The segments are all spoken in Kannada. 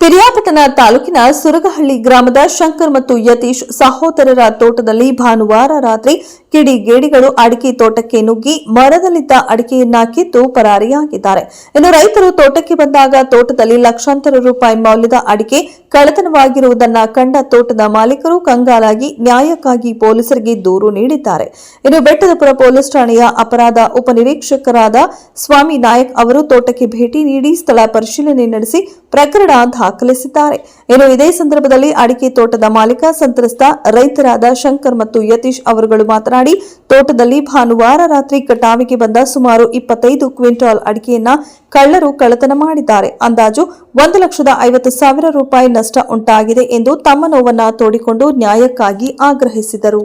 ಪಿರಿಯಾಪಟ್ಟಣ ತಾಲೂಕಿನ ಸುರಗಹಳ್ಳಿ ಗ್ರಾಮದ ಶಂಕರ್ ಮತ್ತು ಯತೀಶ್ ಸಹೋದರರ ತೋಟದಲ್ಲಿ ಭಾನುವಾರ ರಾತ್ರಿ ಕಿಡಿಗೇಡಿಗಳು ಅಡಿಕೆ ತೋಟಕ್ಕೆ ನುಗ್ಗಿ ಮರದಲ್ಲಿದ್ದ ಅಡಿಕೆಯನ್ನ ಕಿತ್ತು ಪರಾರಿಯಾಗಿದ್ದಾರೆ. ಇನ್ನು ರೈತರು ತೋಟಕ್ಕೆ ಬಂದಾಗ ತೋಟದಲ್ಲಿ ಲಕ್ಷಾಂತರ ರೂಪಾಯಿ ಮೌಲ್ಯದ ಅಡಿಕೆ ಕಳ್ಳತನವಾಗಿರುವುದನ್ನು ಕಂಡ ತೋಟದ ಮಾಲೀಕರು ಕಂಗಾಲಾಗಿ ನ್ಯಾಯಕ್ಕಾಗಿ ಪೊಲೀಸರಿಗೆ ದೂರು ನೀಡಿದ್ದಾರೆ. ಇನ್ನು ಬೆಟ್ಟದಪುರ ಪೊಲೀಸ್ ಠಾಣೆಯ ಅಪರಾಧ ಉಪನಿರೀಕ್ಷಕರಾದ ಸ್ವಾಮಿ ನಾಯಕ್ ಅವರು ತೋಟಕ್ಕೆ ಭೇಟಿ ನೀಡಿ ಸ್ಥಳ ಪರಿಶೀಲನೆ ನಡೆಸಿ ಪ್ರಕರಣ ದಾಖಲಿಸಿದ್ದಾರೆ. ಇನ್ನು ಇದೇ ಸಂದರ್ಭದಲ್ಲಿ ಅಡಿಕೆ ತೋಟದ ಮಾಲೀಕ ಸಂತ್ರಸ್ತ ರೈತರಾದ ಶಂಕರ್ ಮತ್ತು ಯತೀಶ್ ಅವರುಗಳು ಮಾತನಾಡಿ, ತೋಟದಲ್ಲಿ ಭಾನುವಾರ ರಾತ್ರಿ ಕಟಾವಿಗೆ ಬಂದ ಸುಮಾರು 25 ಕ್ವಿಂಟಾಲ್ ಅಡಿಕೆಯನ್ನ ಕಳ್ಳರು ಕಳ್ಳತನ ಮಾಡಿದ್ದಾರೆ. ಅಂದಾಜು 1,50,000 ರೂಪಾಯಿ ನಷ್ಟ ಉಂಟಾಗಿದೆ ಎಂದು ತಮ್ಮ ನೋವನ್ನ ತೋಡಿಕೊಂಡು ನ್ಯಾಯಕ್ಕಾಗಿ ಆಗ್ರಹಿಸಿದರು.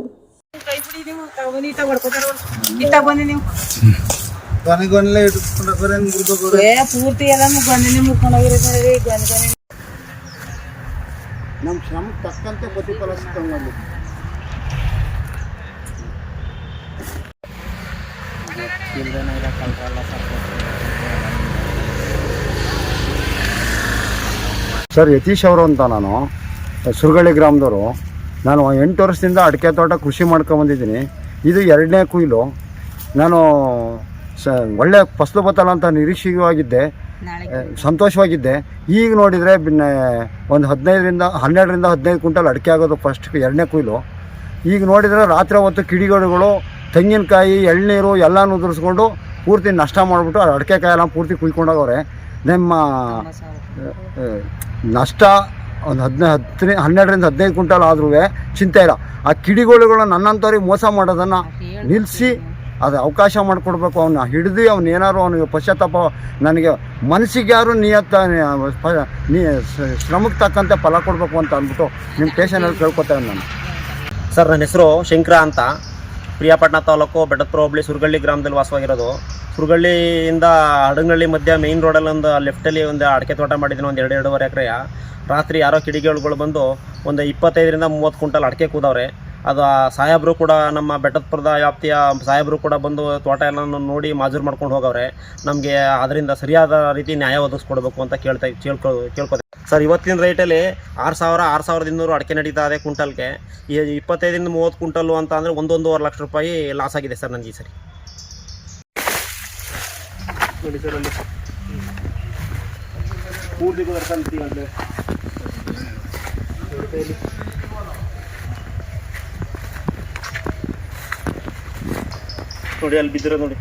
ನಮ್ಮ ಶ್ರಮಕ್ಕೆ ತಕ್ಕಂತೆ ಪ್ರತಿಫಲ ಸಿಕ್ಕಂಗೆ ಸರ್, ಯತೀಶ್ ಅವರು ಅಂತ ನಾನು ಸುರಗಳ್ಳಿ ಗ್ರಾಮದವರು. ನಾನು 8 ವರ್ಷದಿಂದ ಅಡಿಕೆ ತೋಟ ಕೃಷಿ ಮಾಡ್ಕೊಂಬಂದಿದ್ದೀನಿ. ಇದು 2ನೇ ಕುಯ್ಲು. ನಾನು ಒಳ್ಳೆ ಫಸಲು ಬತ್ತಲ್ಲ ಅಂತ ನಿರೀಕ್ಷೆಯಾಗಿದ್ದೆ, ಸಂತೋಷವಾಗಿದ್ದೆ. ಈಗ ನೋಡಿದರೆ ಒಂದು 12-15 ಕ್ವಿಂಟಲ್ ಅಡಿಕೆ ಆಗೋದು ಫಸ್ಟ್ 2ನೇ ಕುಯ್ಲು. ಈಗ ನೋಡಿದರೆ ರಾತ್ರಿ ಹೊತ್ತು ಕಿಡಿಗೇಡಿಗಳು ತೆಂಗಿನಕಾಯಿ ಎಳ್ನೀರು ಎಲ್ಲನೂ ಉದುರಿಸ್ಕೊಂಡು ಪೂರ್ತಿ ನಷ್ಟ ಮಾಡಿಬಿಟ್ಟು ಅಡಿಕೆ ಕಾಯೆಲ್ಲ ಪೂರ್ತಿ ಕುಯ್ಕೊಂಡೋಗವ್ರೆ. ನಮ್ಮ ನಷ್ಟ ಒಂದು 12-15 ಕ್ವಿಂಟಲ್ ಆದ್ರೂ ಚಿಂತೆ ಇಲ್ಲ. ಆ ಕಿಡಿಗೇಡಿಗಳು ನನ್ನಂಥವ್ರಿಗೆ ಮೋಸ ಮಾಡೋದನ್ನು ನಿಲ್ಲಿಸಿ ಅದು ಅವಕಾಶ ಮಾಡಿಕೊಡ್ಬೇಕು. ಅವನ್ನ ಹಿಡಿದು ಅವನೇನಾದ್ರು ಅವನಿಗೆ ಪಶ್ಚಾತ್ತಾಪ, ನನಗೆ ಮನಸ್ಸಿಗೆ ಯಾರು ಶ್ರಮಕ್ಕೆ ತಕ್ಕಂತೆ ಫಲ ಕೊಡಬೇಕು ಅಂತ ಅಂದ್ಬಿಟ್ಟು ನಿಮ್ಮ ಸ್ಟೇಷನಲ್ಲಿ ಕೇಳ್ಕೊತೇನೆ ನಾನು. ಸರ್, ನನ್ನ ಹೆಸರು ಶಂಕರ ಅಂತ, ಪಿರಿಯಾಪಟ್ಟಣ ತಾಲೂಕು ಬೆಟ್ಟದಪುರ ಹೋಬಳಿ ಸುರಗಳ್ಳಿ ಗ್ರಾಮದಲ್ಲಿ ವಾಸವಾಗಿರೋದು. ಸುರಗಳ್ಳಿಯಿಂದ ಹಡಗನಹಳ್ಳಿ ಮಧ್ಯ ಮೇಯ್ನ್ ರೋಡಲ್ಲಿ ಒಂದು ಲೆಫ್ಟಲ್ಲಿ ಒಂದು ಅಡಿಕೆ ತೋಟ ಮಾಡಿದ್ದೀನಿ, ಒಂದು 2-2.5 ಎಕರೆಯ. ರಾತ್ರಿ ಯಾರೋ ಕಿಡಿಗೇಡಿಗಳು ಬಂದು ಒಂದು 25-30 ಕ್ವಿಂಟಲ್ ಅಡಿಕೆ ಕೂದವ್ರೆ. ಅದು ಸಾಹೇಬರು ಕೂಡ, ನಮ್ಮ ಬೆಟ್ಟದಪುರದ ವ್ಯಾಪ್ತಿಯ ಸಾಹೇಬರು ಕೂಡ ಬಂದು ತೋಟ ಎಲ್ಲ ನೋಡಿ ಮಾಜೂರು ಮಾಡ್ಕೊಂಡು ಹೋಗವ್ರೆ. ನಮಗೆ ಅದರಿಂದ ಸರಿಯಾದ ರೀತಿ ನ್ಯಾಯ ಒದಗಿಸ್ಕೊಡ್ಬೇಕು ಅಂತ ಕೇಳ್ಕೊದೆ ಸರ್. ಇವತ್ತಿನ ರೇಟಲ್ಲಿ 6,200 ಅಡಿಕೆ ನಡೀತಾ ಇದೆ ಕ್ವಿಂಟಲ್ಗೆ. ಈ 25-30 ಕ್ವಿಂಟಲ್ಲು ಅಂತ ಅಂದರೆ 1-1.5 ಲಕ್ಷ ರೂಪಾಯಿ ಲಾಸ್ ಆಗಿದೆ ಸರ್ ನನಗೆ ಈ ಸರಿ. ನೋಡಿ ಸರ್, ಅಲ್ಲಿ ಪೂರ್ತಿ ನೋಡಿ ಅಲ್ಲಿ ಬಿದ್ದಿರೋ ನೋಡಿ.